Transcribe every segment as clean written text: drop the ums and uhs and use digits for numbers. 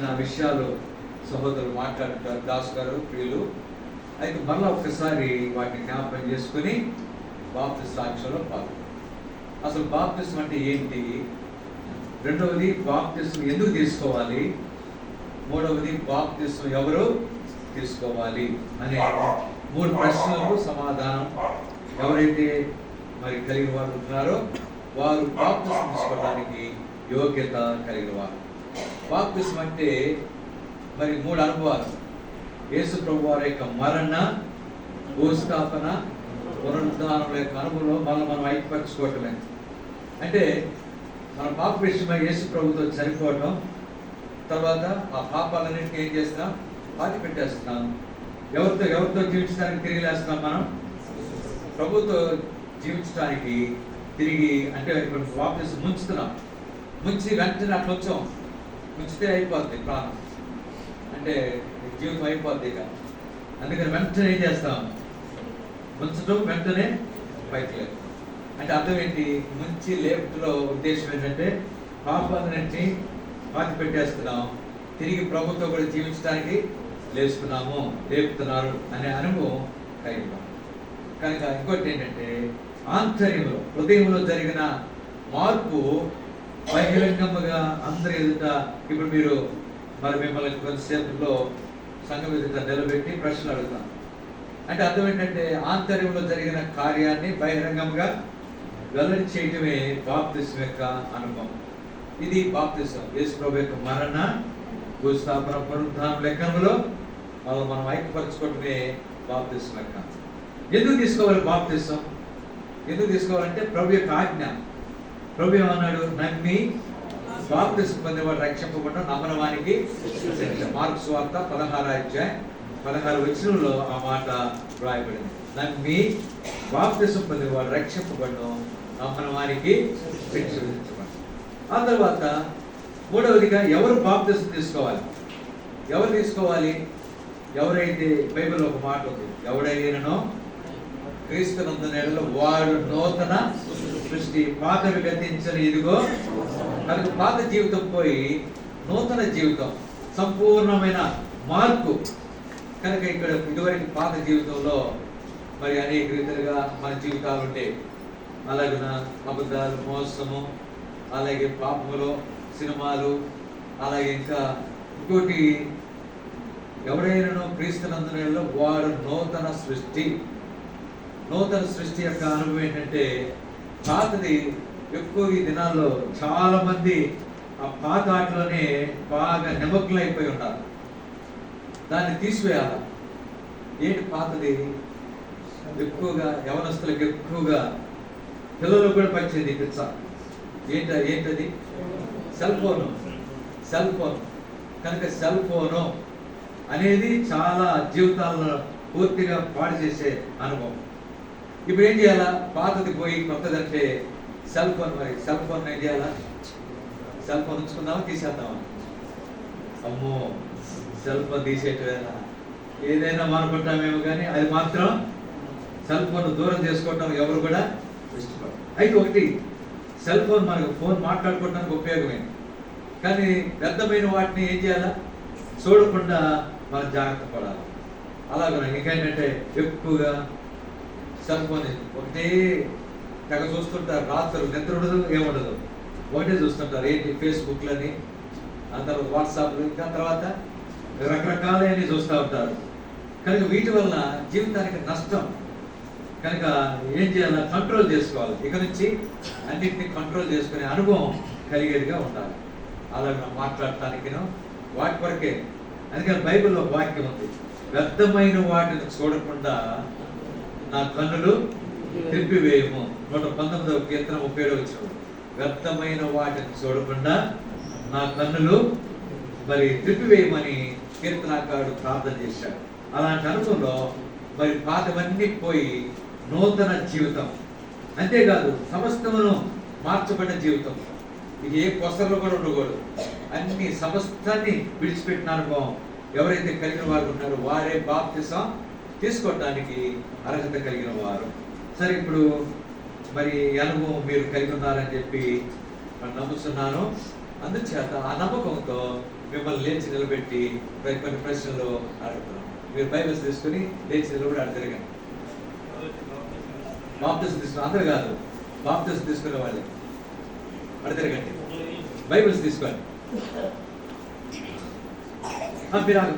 నా విషయాలు సహోదరులు మాట్లాడుతారు, దాస్ గారు ప్రియులు. అయితే మళ్ళీ ఒకసారి వాటిని జ్ఞాపకం చేసుకుని బాప్తిస్మ సాక్ష్యంలో పాల్గొన్నారు. అసలు బాప్తిస్మ అంటే ఏంటి, రెండవది బాప్తిస్మ ఎందుకు తీసుకోవాలి, మూడవది బాప్తిస్మ ఎవరు తీసుకోవాలి అనే 3 ప్రశ్నలకు సమాధానం ఎవరైతే మరి కలిగిన వారు ఉంటున్నారో వారు బాప్తిస్మ తీసుకోవడానికి యోగ్యత కలిగిన వారు. బాప్తిస్మ అంటే మరి 3 అనుభవాలు. యేసు ప్రభు వారి యొక్క మరణ, భూస్థాపన, పునరుద్ధానం యొక్క అనుభవంలో మనం ఐక్యపరచుకోవటమే. అంటే మన పాప విషయమై యేసు ప్రభుతో చనిపోవటం, తర్వాత ఆ పాపాలన్నింటినీ ఏం చేస్తాం, పాతి పెట్టేస్తున్నాం. ఎవరితో జీవించడానికి తిరిగి లేస్తున్నాం, మనం ప్రభుతో జీవించడానికి తిరిగి, అంటే ఇప్పుడు బాప్తిస్మ ముంచుతున్నాం. ముంచి వెంటనే అట్లా వచ్చాం, ముంచితే అయిపోద్ది ప్రాణం, అంటే జీవితం అయిపోద్ది ఇక. అందుకని వెంటనే ఏం చేస్తాం, ముంచడం వెంటనే పైకి లేదు. అంటే అర్థం ఏంటి, ముంచి లేపులో ఉద్దేశం ఏంటంటే పాపాలన్నింటినీ పాతి పెట్టేస్తున్నాం, తిరిగి ప్రభుత్వం కూడా జీవించడానికి లేపుతున్నారు అనే అనుభవం కలిగి. కనుక ఇంకోటి ఏంటంటే ఆంతర్యంలో, హృదయంలో జరిగిన మార్పు బహిరంగముగా అందరి ఎదుట, ఇప్పుడు మీరు మరి మిమ్మల్ని కొంతసేపులో సంఘం ఎదుట నిలబెట్టి ప్రశ్నలు అడుగుతాం. అంటే అర్థం ఏంటంటే ఆంతర్యంలో జరిగిన కార్యాన్ని బహిరంగంగా వెల్లడి చేయటమే బాప్తిస్మ యొక్క అనుభవం. ఇది బాప్తిస్మ, యేసు ప్రభు యొక్క మరణ, భూస్థాపన, పునరుద్ధానం లెక్కలో మనం ఐక్యపరచుకోవటమే బాప్తిస్మ యొక్క. ఎందుకు తీసుకోవాలి బాప్తిస్మ? ఎందుకు తీసుకోవాలంటే ప్రభు యొక్క ఆజ్ఞ. ప్రభు ఏమన్నాడు, నమ్మి బాప్తిస్మ పొందేవాడు రక్షింపబడ్డ, నమ్మని వానికి శిక్ష. మార్కు సువార్త 16 ఆ మాట వ్రాయబడింది. నమ్మి బాప్తిస్మ పొందేవాడు రక్షింపబడ్డం, నమ్మని వానికి శిక్ష విధించబడ్డ. ఆ తర్వాత మూడవదిగా ఎవరు బాప్తిస్మ తీసుకోవాలి? ఎవరు తీసుకోవాలి? ఎవరైతే, బైబిల్లో ఒక మాట ఉంది, ఎవడైనానో క్రీస్తునందున యెడల వాడు నూతన సృష్టి, పాతవి గతించని ఇదిగో. కనుక పాత జీవితం పోయి నూతన జీవితం, సంపూర్ణమైన మార్పు. కనుక ఇక్కడ ఇదివరకు పాత జీవితంలో మరి అనేక రీతిలుగా మన జీవితాలు ఉంటాయి. అలాగే అబద్ధాలు, మోసము, అలాగే పాపములు, సినిమాలు, అలాగే ఇంకా ఇంకోటి, ఎవరైనానో క్రీస్తునందున యెడల వాడు నూతన సృష్టి. నూతన సృష్టి యొక్క అనుభవం ఏంటంటే పాతది ఎక్కువ ఈ దినాల్లో చాలా మంది ఆ పాత ఆటలోనే బాగా నిమగ్నమైపోయి ఉన్నారు. దాన్ని తీసివేయాలి. ఏంటి పాతది? ఎక్కువగా యవనస్తులకు, ఎక్కువగా పిల్లలకు కూడా పచ్చేది పిచ్చ. ఏంటది? Cell phone. కనుక సెల్ ఫోను అనేది చాలా జీవితాల్లో పూర్తిగా పాడు చేసే అనుభవం. ఇప్పుడు ఏం చేయాలా? పాతది పోయి కొత్తదంటే సెల్ ఫోన్. మరి సెల్ ఫోన్ ఏం చేయాలా? సెల్ ఫోన్ ఉంచుకుందామా, తీసేద్దామా? అమ్మో, సెల్ ఫోన్ తీసేటవేనా? ఏదైనా మానుకుంటామేమో కానీ అది మాత్రం సెల్ ఫోన్ దూరం చేసుకోవటం ఎవరు కూడా ఇష్టపడరు. అయితే ఒకటి, సెల్ ఫోన్ మనకు ఫోన్ మాట్లాడుకోవడానికి ఉపయోగమే, కానీ వ్యర్థమైన వాటిని ఏం చేయాలా? చూడకుండా మనం జాగ్రత్త పడాలి. అలాగే ఇంకేంటంటే ఎక్కువగా సెల్ ఫోన్ ఒకటే తెగ చూస్తుంటారు. రాత్రులు నిద్ర ఉండదు, ఏముండదు, ఒకటే చూస్తుంటారు. ఏంటి? ఫేస్బుక్లని, ఆ తర్వాత వాట్సాప్లు, ఇంకా తర్వాత రకరకాలన్నీ చూస్తూ ఉంటారు. కనుక వీటి వల్ల జీవితానికి నష్టం. కనుక ఏం చేయాలి? కంట్రోల్ చేసుకోవాలి. ఇక నుంచి అన్నింటినీ కంట్రోల్ చేసుకునే అనుభవం కలిగేదిగా ఉండాలి. అలాగే మాట్లాడటానికి వాటి వరకే. అందుకని బైబిల్లో ఒక వాక్యం ఉంది, వ్యర్థమైన వాటిని చూడకుండా నా కన్నులు త్రిప్పివేయము. 119వ కీర్తన 37 వ్యర్థమైన వాటిని చూడకుండా నా కన్నులు మరి త్రిప్పివేయమని కీర్తనాకారుడు ప్రార్థన చేశాడు. అలాంటి అనుభవంలో మరి పాతవన్నీ పోయి నూతన జీవితం. అంతేకాదు సమస్తమును మార్చబడిన జీవితం. ఇది ఏ కొసరలో కూడా ఉండకూడదు. అన్ని సమస్తాన్ని విడిచిపెట్టిన అనుభవం ఎవరైతే కలిగిన వారు ఉన్నారో వారే బాప్తిసం తీసుకోవటానికి అర్హత కలిగిన వారు. సరే, ఇప్పుడు మరి అనుభవం మీరు కలిగి ఉన్నారని చెప్పి నమ్ముతున్నాను. అందుచేత ఆ నమ్మకంతో మిమ్మల్ని లేచి నిలబెట్టి కొన్ని ప్రశ్నలు అడుగుతున్నాం. మీరు బైబిల్స్ తీసుకుని లేచి నిలబడి అక్కడ తిరగండి. బాప్టిజం తీసుకుని అందరు కాదు, బాప్టిజం తీసుకునే వాళ్ళే అక్కడ తిరగండి. బైబిల్స్ తీసుకోండి.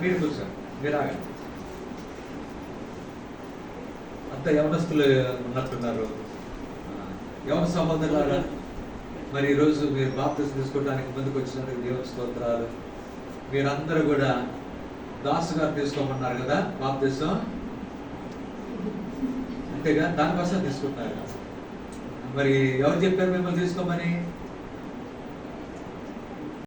మీరు కూర్చోండి, మీరు ఆగండి. అంత యవనస్తులు ఉన్నట్టున్నారు. యవన సహోదరులారా, మరి ఈరోజు మీరు బాప్టిజం తీసుకోవడానికి ముందుకు వచ్చినట్టు దేవుని స్తోత్రాలు. మీరందరూ కూడా దాసు గారు తీసుకోమన్నారు కదా బాప్టిజం, అంతేగా, దానికోసం తీసుకుంటున్నారు. మరి ఎవరు చెప్పారు మిమ్మల్ని తీసుకోమని?